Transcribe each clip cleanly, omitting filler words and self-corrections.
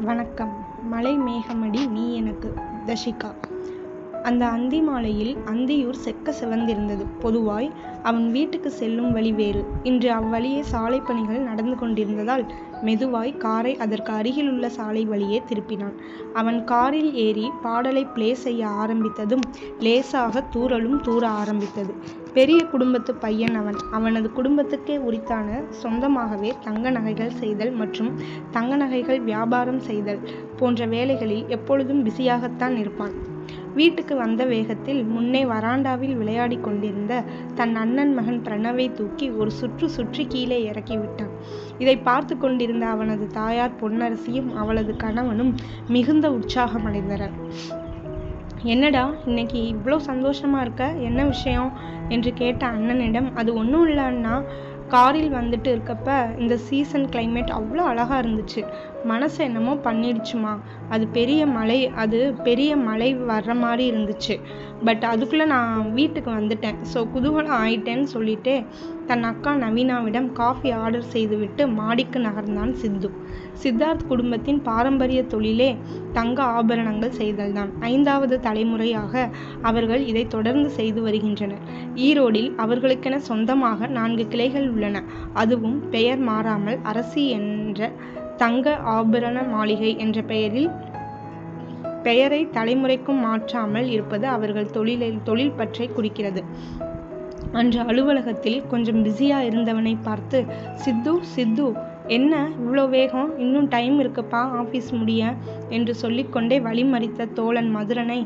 வணக்கம். மலை மேகமடி நீ எனக்கு. தஷிகா. அந்த அந்தி மாலையில் அந்தியூர் செக்க சிவந்திருந்தது. பொதுவாய் அவன் வீட்டுக்கு செல்லும் வழி வேறு. இன்று அவ்வழியே சாலை பணிகள் நடந்து கொண்டிருந்ததால் மெதுவாய் காரை அதற்கு அருகிலுள்ள சாலை வழியே திருப்பினான். அவன் காரில் ஏறி பாடலை பிளே செய்ய ஆரம்பித்ததும் லேசாக தூறலும் தூற ஆரம்பித்தது. பெரிய குடும்பத்து பையன் அவன். அவனது குடும்பத்துக்கே உரித்தான சொந்தமாகவே தங்க நகைகள் செய்தல் மற்றும் தங்க நகைகள் வியாபாரம் செய்தல் போன்ற வேலைகளில் எப்பொழுதும் பிஸியாகத்தான் இருப்பான். வீட்டுக்கு வந்த வேகத்தில் முன்னே வராண்டாவில் விளையாடி கொண்டிருந்த தன் அண்ணன் மகன் பிரணவை தூக்கி ஒரு சுற்றி கீழே இறக்கி விட்டான். இதை பார்த்து கொண்டிருந்த அவனது தாயார் பொன்னரசியும் அவளது கணவனும் மிகுந்த உற்சாகமடைந்தனர். என்னடா இன்னைக்கு இவ்வளோ சந்தோஷமா இருக்க, என்ன விஷயம் என்று கேட்ட அண்ணனிடம், அது ஒன்றும் இல்லை அண்ணா, காரில் வந்துட்டு இருக்கப்ப இந்த சீசன் கிளைமேட் அவ்வளோ அழகாக இருந்துச்சு. மனசு என்னமோ பண்ணிடுச்சுமா. அது பெரிய மழை வர்ற மாதிரி இருந்துச்சு. பட் அதுக்குள்ளே நான் வீட்டுக்கு வந்துட்டேன். ஸோ குதூகலம் ஆயிட்டேன்னு சொல்லிட்டு தன் அக்கா நவீனாவிடம் காஃபி ஆர்டர் செய்துவிட்டு மாடிக்கு நகர்ந்தான் சித்து. சித்தார்த் குடும்பத்தின் பாரம்பரிய தொழிலே தங்க ஆபரணங்கள் செய்தல்தான். 5வது தலைமுறையாக அவர்கள் இதை தொடர்ந்து செய்து வருகின்றனர். ஈரோடில் அவர்களுக்கென சொந்தமாக 4 கிளைகள் உள்ளன. அதுவும் பெயர் மாறாமல் அரசி என்ற தங்க ஆபரண மாளிகை என்ற பெயரை தலைமுறைக்கும் மாற்றாமல் இருப்பது அவர்கள் தொழில் பற்றை குறிக்கிறது. அன்று அலுவலகத்தில் கொஞ்சம் பிஸியா இருந்தவனை பார்த்து, சித்து என்ன இவ்வளோ வேகம், இன்னும் டைம் இருக்குப்பா ஆஃபீஸ் முடிய என்று சொல்லிக்கொண்டே வழிமறித்த தோழன் மதுரனை,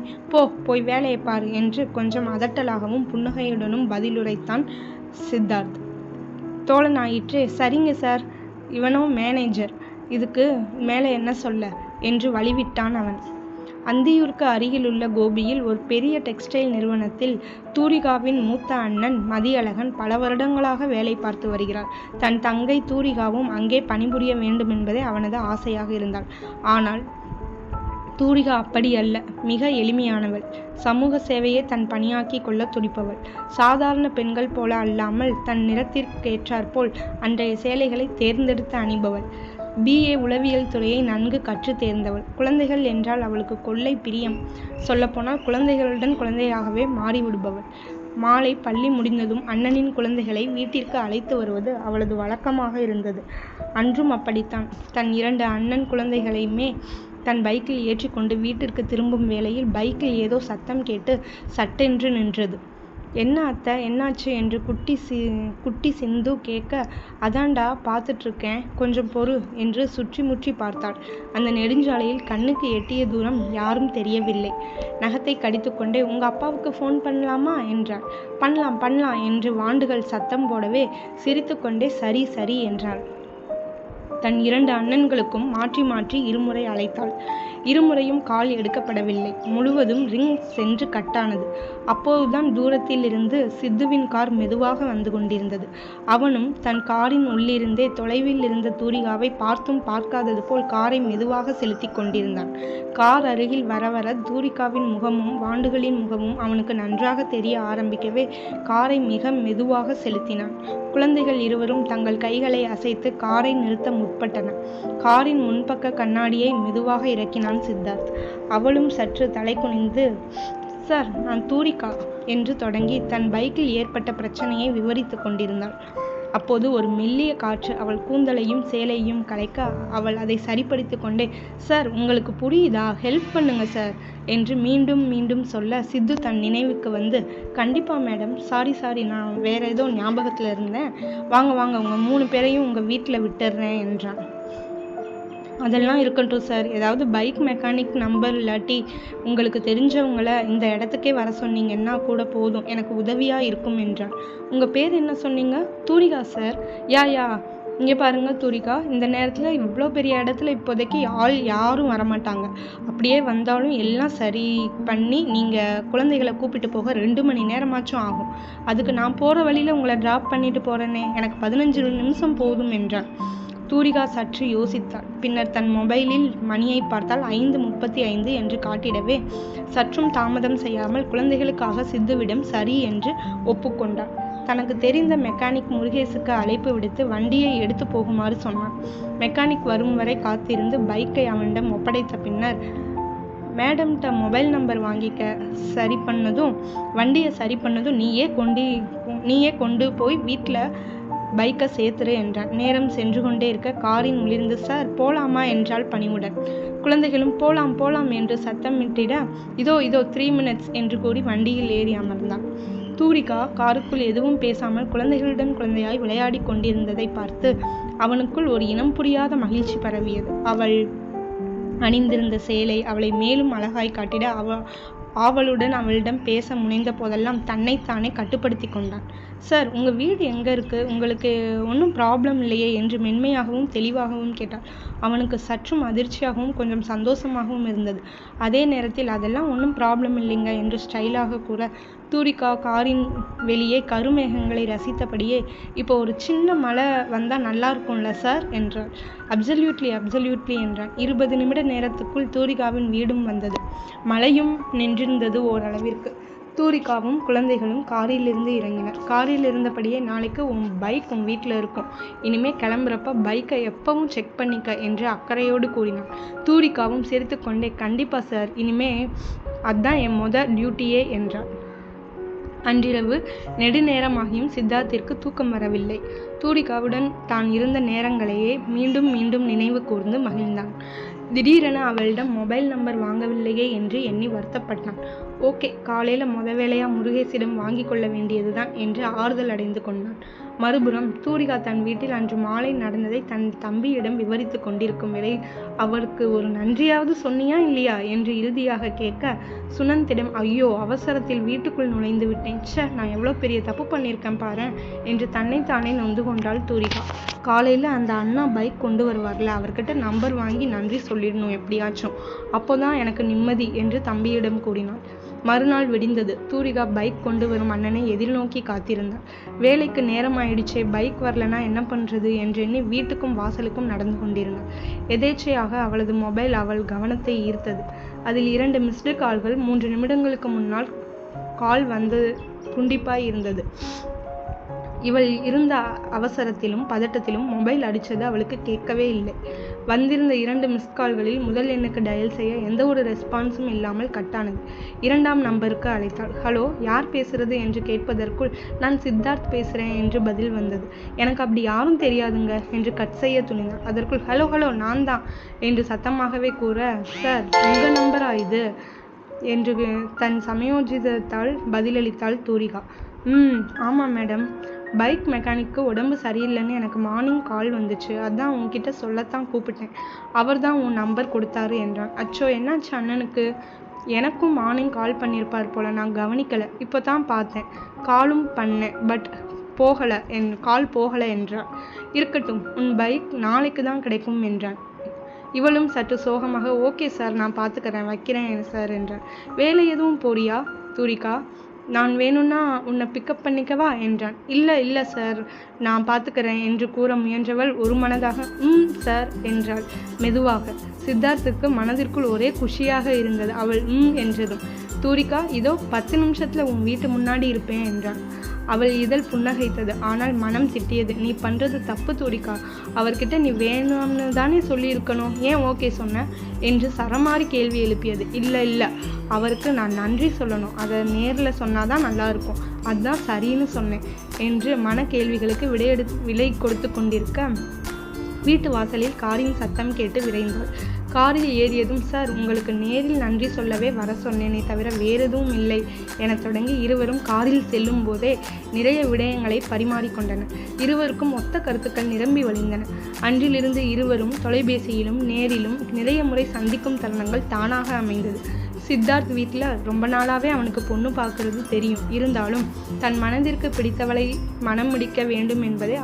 போய் வேலையை பாரு என்று கொஞ்சம் அதட்டலாகவும் புன்னகையுடனும் பதிலுரைத்தான் சித்தார்த். தோழன் ஆயிற்று, சரிங்க சார், இவனோ மேனேஜர், இதுக்கு மேலே என்ன சொல்ல என்று வழிவிட்டான் அவன். அந்தியூருக்கு அருகிலுள்ள கோபியில் ஒரு பெரிய டெக்ஸ்டைல் நிறுவனத்தில் தூரிகாவின் மூத்த அண்ணன் மதியழகன் பல வருடங்களாக வேலை பார்த்து வருகிறார். தன் தங்கை தூரிகாவும் அங்கே பணிபுரிய வேண்டும் என்பதே அவனது ஆசையாக இருந்தாள். ஆனால் தூரிகா அப்படி அல்ல. மிக எளிமையானவள். சமூக சேவையை தன் பணியாக்கி கொள்ள துடிப்பவள். சாதாரண பெண்கள் போல அல்லாமல் தன் நிறத்திற்கேற்றாற்போல் அன்றைய சேலைகளை தேர்ந்தெடுத்து அணிபவள். BA உளவியல் துறையை நன்கு கற்று தேர்ந்தவள். குழந்தைகள் என்றால் அவளுக்கு கொள்ளை பிரியம். சொல்லப்போனால் குழந்தைகளுடன் குழந்தையாகவே மாறிவிடுபவள். மாலை பள்ளி முடிந்ததும் அண்ணனின் குழந்தைகளை வீட்டிற்கு அழைத்து வருவது அவளது வழக்கமாக இருந்தது. அன்றும் அப்படித்தான். தன் 2 அண்ணன் குழந்தைகளையுமே தன் பைக்கில் ஏற்றிக்கொண்டு வீட்டிற்கு திரும்பும் வேளையில் பைக்கில் ஏதோ சத்தம் கேட்டு சட்டென்று நின்றது. என்ன அத்தை, என்னாச்சு என்று குட்டி சிந்து கேட்க, அதாண்டா பார்த்துட்ருக்கேன், கொஞ்சம் பொறு என்று சுற்றி முற்றி பார்த்தாள். அந்த நெடுஞ்சாலையில் கண்ணுக்கு எட்டிய தூரம் யாரும் தெரியவில்லை. நகத்தை கடித்துக்கொண்டே, உங்கள் அப்பாவுக்கு ஃபோன் பண்ணலாமா என்றாள். பண்ணலாம் என்று வாண்டுகள் சத்தம் போடவே சிரித்து கொண்டே சரி என்றாள். தன் 2 அண்ணன்களுக்கும் மாற்றி இருமுறை அழைத்தாள். இருமுறையும் கால் எடுக்கப்படவில்லை. முழுவதும் ரிங் சென்று கட்டானது. அப்போதுதான் தூரத்தில் இருந்து சித்துவின் கார் மெதுவாக வந்து கொண்டிருந்தது. அவனும் தன் காரின் உள்ளிருந்தே தொலைவில் இருந்த தூரிகாவை பார்த்தும் பார்க்காதது போல் காரை மெதுவாக செலுத்தி கொண்டிருந்தான். கார் அருகில் வர தூரிகாவின் முகமும் வாண்டுகளின் முகமும் அவனுக்கு நன்றாக தெரிய ஆரம்பிக்கவே காரை மிக மெதுவாக செலுத்தினான். குழந்தைகள் இருவரும் தங்கள் கைகளை அசைத்து காரை நிறுத்த முற்பட்டன. காரின் முன்பக்க கண்ணாடியை மெதுவாக இறக்கினான் சித்தார்த். அவளும் சற்று தலை குனிந்து, சார், நான் தூரிகா என்று தொடங்கி தன் பைக்கில் ஏற்பட்ட பிரச்சனையை விவரித்து கொண்டிருந்தாள். அப்போது ஒரு மெல்லிய காற்று அவள் கூந்தலையும் சேலையும் கலைக்க அவள் அதை சரிப்படுத்தி கொண்டே, சார், உங்களுக்கு புரியுதா, ஹெல்ப் பண்ணுங்க சார் என்று மீண்டும் சொல்ல சித்து தன் நினைவுக்கு வந்து, கண்டிப்பா மேடம், சாரி, நான் வேற ஏதோ ஞாபகத்தில் இருந்தேன், வாங்க உங்கள் 3 பேரையும் உங்கள் வீட்டில் விட்டுடுறேன் என்றான். அதெல்லாம் இருக்கட்டும் சார், ஏதாவது பைக் மெக்கானிக் நம்பர் இல்லாட்டி உங்களுக்கு தெரிஞ்சவங்கள இந்த இடத்துக்கே வர சொன்னீங்கன்னா கூட போதும், எனக்கு உதவியாக இருக்கும் என்றார். உங்கள் பேர் என்ன சொன்னீங்க? தூரிகா சார். யா இங்கே பாருங்க தூரிகா, இந்த நேரத்தில் இவ்வளோ பெரிய இடத்துல இப்போதைக்கு யாரும் வரமாட்டாங்க. அப்படியே வந்தாலும் எல்லாம் சரி பண்ணி நீங்கள் குழந்தைகளை கூப்பிட்டு போக 2 மணி நேரமாச்சும் ஆகும். அதுக்கு நான் போகிற வழியில் உங்களை ட்ராப் பண்ணிட்டு போகிறேனே, எனக்கு 15 நிமிஷம் போதும் என்றான். தூரிகா சற்று யோசித்தாள். பின்னர் தன் மொபைலில் மணியை பார்த்தால் 5:35 என்று காட்டிடவே சற்றும் தாமதம் செய்யாமல் குழந்தைகளுக்காக சித்துவிடம் சரி என்று ஒப்புக்கொண்டாள். தனக்கு தெரிந்த மெக்கானிக் முருகேசுக்கு அழைப்பு விடுத்து வண்டியை எடுத்து போகுமாறு சொன்னான். மெக்கானிக் வரும் வரை காத்திருந்து பைக்கை அவனிடம் ஒப்படைத்த பின்னர், மேடம்கிட்ட மொபைல் நம்பர் வாங்கிக்க, வண்டியை சரி பண்ணதும் நீயே கொண்டு போய் வீட்டில் பைக்கை சேர்த்துரு என்றான். நேரம் சென்று கொண்டே இருக்க காரின் உள்ளிருந்து, சார் போலாமா என்றாள் பணிவுடன். குழந்தைகளும் போலாம் போலாம் என்று சத்தமிட்டிட, இதோ 3 minutes என்று கூறி வண்டியில் ஏறி அமர்ந்தான். தூரிகா காருக்குள் எதுவும் பேசாமல் குழந்தைகளுடன் குழந்தையாய் விளையாடி கொண்டிருந்ததை பார்த்து அவனுக்குள் ஒரு இனம் புரியாத மகிழ்ச்சி பரவியது. அவள் அணிந்திருந்த சேலை அவளை மேலும் அழகாய் காட்டிட ஆவலுடன் அவளிடம் பேச முனைந்த போதெல்லாம் தன்னைத்தானே கட்டுப்படுத்தி கொண்டான். சார், உங்கள் வீடு எங்கே இருக்குது? உங்களுக்கு ஒன்றும் ப்ராப்ளம் இல்லையே என்று மென்மையாகவும் தெளிவாகவும் கேட்டாள். அவனுக்கு சற்றும் அதிர்ச்சியாகவும் கொஞ்சம் சந்தோஷமாகவும் இருந்தது. அதே நேரத்தில் அதெல்லாம் ஒன்றும் ப்ராப்ளம் இல்லைங்க என்று ஸ்டைலாக கூற, தூரிகா காரின் வெளியே கருமேகங்களை ரசித்தபடியே, இப்போ ஒரு சின்ன மழை வந்தால் நல்லா இருக்கும்ல சார் என்றாள். அப்சல்யூட்லி என்றான். 20 நிமிட நேரத்துக்குள் தூரிகாவின் வீடும் வந்தது. மழையும் நின்றிருந்தது ஓரளவிற்கு. தூரிகாவும் குழந்தைகளும் காரிலிருந்து இறங்கினர். காரில் இருந்தபடியே, நாளைக்கு உன் பைக் உன் வீட்டில் இருக்கும், இனிமே கிளம்புறப்ப பைக்கை எப்பவும் செக் பண்ணிக்க என்று அக்கறையோடு கூறினான். தூரிகாவும் சிரித்து கொண்டே, கண்டிப்பா சார், இனிமே அதான் என் டியூட்டியே என்றாள். அன்றிரவு நெடுநேரமாகியும் சித்தார்த்திற்கு தூக்கம் வரவில்லை. தூரிகாவுடன் தான் இருந்த நேரங்களையே மீண்டும் மீண்டும் நினைவு கூர்ந்து மகிழ்ந்தான். திடீரென அவளிடம் மொபைல் நம்பர் வாங்கவில்லையே என்று எண்ணி வருத்தப்பட்டான். ஓகே, காலையில் வேளையாக முருகேசிடம் வாங்கி கொள்ள வேண்டியதுதான் என்று ஆறுதல் அடைந்து கொண்டான். மறுபுறம் தூரிகா தன் வீட்டில் அன்று மாலை நடந்ததை தன் தம்பியிடம் விவரித்து கொண்டிருக்கும் வேளையில், அவருக்கு ஒரு நன்றியாவது சொன்னியா இல்லையா என்று இறுதியாக கேட்க, சுனந்திடம், ஐயோ அவசரத்தில் வீட்டுக்குள் நுழைந்து விட்டேன், நான் எவ்வளோ பெரிய தப்பு பண்ணியிருக்கேன் பாரு என்று தன்னைத்தானே நொந்து கொண்டாள் தூரிகா. காலையில் அந்த அண்ணா பைக் கொண்டு வருவார்ல, அவர்கிட்ட நம்பர் வாங்கி நன்றி சொல்லிடணும் எப்படியாச்சும், அப்போதான் எனக்கு நிம்மதி என்று தம்பியிடம் கூறினாள். மறுநாள் விடிந்தது. தூரிகா பைக் கொண்டு வரும் அண்ணனை எதிர்நோக்கி காத்திருந்தாள். வேலைக்கு நேரமாயிடுச்சே, பைக் வரலனா என்ன பண்றது என்றெண்ணி வீட்டுக்கும் வாசலுக்கும் நடந்து கொண்டிருந்தாள். எதேச்சையாக அவளது மொபைல் அவள் கவனத்தை ஈர்த்தது. அதில் 2 மிஸ்டு கால்கள் 3 நிமிடங்களுக்கு முன்னால் கால் வந்து துண்டிப்பாய் இருந்தது. இவள் இருந்த அவசரத்திலும் பதட்டத்திலும் மொபைல் அடித்தது அவளுக்கு கேட்கவே இல்லை. வந்திருந்த 2 மிஸ்கால்களில் முதல் எண்ணுக்கு டயல் செய்ய எந்த ஒரு ரெஸ்பான்ஸும் இல்லாமல் கட்டானது. 2ஆம் நம்பருக்கு அழைத்தாள். ஹலோ, யார் பேசுறது என்று கேட்பதற்குள், நான் சித்தார்த் பேசுகிறேன் என்று பதில் வந்தது. எனக்கு அப்படி யாரும் தெரியாதுங்க என்று கட் செய்ய துணிந்தாள். அதற்குள், ஹலோ நான் தான் என்று சத்தமாகவே கூற, சார் உங்கள் நம்பரா இது என்று தன் சமயோஜிதத்தால் பதிலளித்தாள் தூரிகா. ஆமாம் மேடம், பைக் மெக்கானிக்கு உடம்பு சரியில்லைன்னு எனக்கு மார்னிங் கால் வந்துச்சு, அதான் உன்கிட்ட சொல்லத்தான் கூப்பிட்டேன், அவர் தான் உன் நம்பர் கொடுத்தாரு என்றான். அச்சோ, என்னாச்சு அண்ணனுக்கு? எனக்கும் மார்னிங் கால் பண்ணியிருப்பார் போல, நான் கவனிக்கலை, இப்போ தான் பார்த்தேன், காலும் பண்ணேன், பட் கால் போகலை என்றாள். இருக்கட்டும், உன் பைக் நாளைக்கு தான் கிடைக்கும் என்றான். இவளும் சற்று சோகமாக, ஓகே சார், நான் பார்த்துக்கிறேன், வைக்கிறேன் சார் என்றாள். வேலை எதுவும் போறியா தூரிகா? நான் வேணும்னா உன்னை பிக்கப் பண்ணிக்கவா என்றான். இல்லை சார், நான் பார்த்துக்கிறேன் என்று கூற முயன்றவள் ஒரு மனதாக சார் என்றாள் மெதுவாக. சித்தார்த்துக்கு மனதிற்குள் ஒரே குஷியாக இருந்தது அவள் என்றதும். தூரிகா, இதோ 10 நிமிஷத்தில் உன் வீட்டு முன்னாடி இருப்பேன் என்றாள். அவள் இதழ் புன்னகைத்தது. ஆனால் மனம் திட்டியது. நீ பண்ணுறது தப்பு தூரிகா, அவர்கிட்ட நீ வேணும்னு தானே சொல்லியிருக்கணும், ஏன் ஓகே சொன்ன என்று சரமாரி கேள்வி எழுப்பியது. இல்லை, அவருக்கு நான் நன்றி சொல்லணும், அதை நேரில் சொன்னாதான் நல்லா இருக்கும், அதுதான் சரின்னு சொன்னேன் என்று மன கேள்விகளுக்கு விடை கொடுத்து கொண்டிருக்க வீட்டு வாசலில் காரின் சத்தம் கேட்டு விரைந்தாள். காரில் ஏறியதும், சார் உங்களுக்கு நேரில் நன்றி சொல்லவே வர சொன்னேனே தவிர வேறு எதுவும் இல்லை என தொடங்கி இருவரும் காரில் செல்லும் போதே நிறைய விடயங்களை பரிமாறிக்கொண்டனர். இருவருக்கும் ஒத்த கருத்துக்கள் நிரம்பி வழிந்தன. அன்றிலிருந்து இருவரும் தொலைபேசியிலும் நேரிலும் நிறைய முறை சந்திக்கும் தருணங்கள் தானாக அமைந்தது. சித்தார்த் வீட்டில் ரொம்ப நாளாகவே அவனுக்கு பொண்ணு பார்க்கறது தெரியும். இருந்தாலும் தன் மனதிற்கு பிடித்தவளை மனம் முடிக்க வேண்டும் என்பதே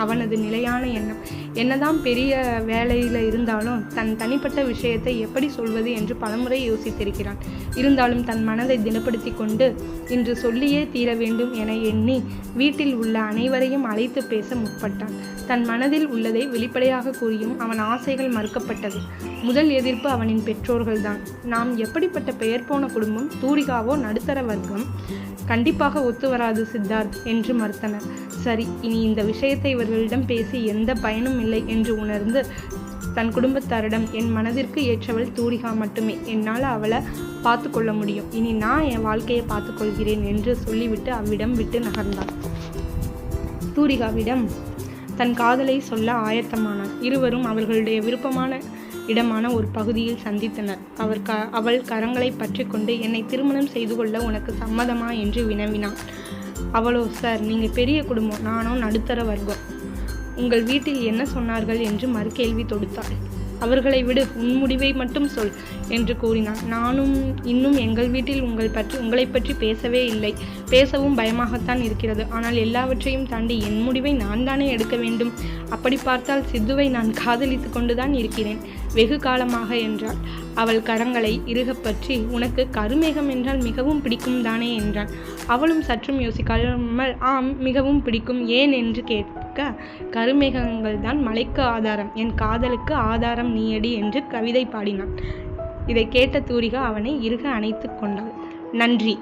அவனது நிலையான எண்ணம். என்னதான் பெரிய வேலையில் இருந்தாலும் தன் தனிப்பட்ட விஷயத்தை எப்படி சொல்வது என்று பலமுறை யோசித்திருக்கிறான். இருந்தாலும் தன் மனதை திடப்படுத்தி கொண்டு இன்று சொல்லியே தீர வேண்டும் என எண்ணி வீட்டில் உள்ள அனைவரையும் அழைத்து பேச முற்பட்டான். தன் மனதில் உள்ளதை வெளிப்படையாக கூறியும் அவன் ஆசைகள் மறுக்கப்பட்டது. முதல் எதிர்ப்பு அவனின் பெற்றோர்கள்தான். நாம் எப்படிப்பட்ட இப்படிப்பட்ட பெயர் போன குடும்பம், தூரிகாவோ நடுத்தர வர்க்கம். கண்டிப்பாக ஒத்து வராது சித்தார்த் என்று மறுத்தனர். சரி, இனி இந்த விஷயத்தை இவர்களிடம் பேசி எந்த பயனும் இல்லை என்று உணர்ந்து தன் குடும்பத்தாரிடம், என் மனதிற்கு ஏற்றவள் தூரிகா மட்டுமே, என்னால் அவளை பார்த்து கொள்ள முடியும், இனி நான் என் வாழ்க்கையை பார்த்து கொள்கிறேன் என்று சொல்லிவிட்டு அவ்விடம் விட்டு நகர்ந்தான். தூரிகாவிடம் தன் காதலை சொல்ல ஆயத்தமானான். இருவரும் அவர்களுடைய விருப்பமான இடமான ஒரு பகுதியில் சந்தித்தனர். அவள் கரங்களை பற்றி கொண்டு, என்னை திருமணம் செய்து கொள்ள உனக்கு சம்மதமா என்று வினவினான். அவளோ, சார், நீங்கள் பெரிய குடும்பம், நானோ நடுத்தர வர்க்கம், உங்கள் வீட்டில் என்ன சொன்னார்கள் என்று மறுகேள்வி தொடுத்தாள். அவர்களை விடு, உன் முடிவை மட்டும் சொல் என்று கூறினான். நானும் இன்னும் எங்கள் வீட்டில் உங்களை பற்றி பேசவே இல்லை. பேசவும் பயமாகத்தான் இருக்கிறது. ஆனால் எல்லாவற்றையும் தாண்டி என் முடிவை நான் தானே எடுக்க வேண்டும். அப்படி பார்த்தால் சித்துவை நான் காதலித்து கொண்டுதான் இருக்கிறேன், வெகு காலமாக என்றாள். அவள் கரங்களை இறுகப் பற்றி, உனக்கு கருமேகம் என்றால் மிகவும் பிடிக்கும் தானே என்றான். அவளும் சற்றும் யோசிக்காமல், ஆம், மிகவும் பிடிக்கும், ஏன் என்று கேட்க, கருமேகங்கள் தான் மலைக்கு ஆதாரம், என் காதலுக்கு ஆதாரம் நீயடி என்று கவிதை பாடினான். இதை கேட்ட தூரிகா அவனை இறுக அணைத்து கொண்டாள். நன்றி.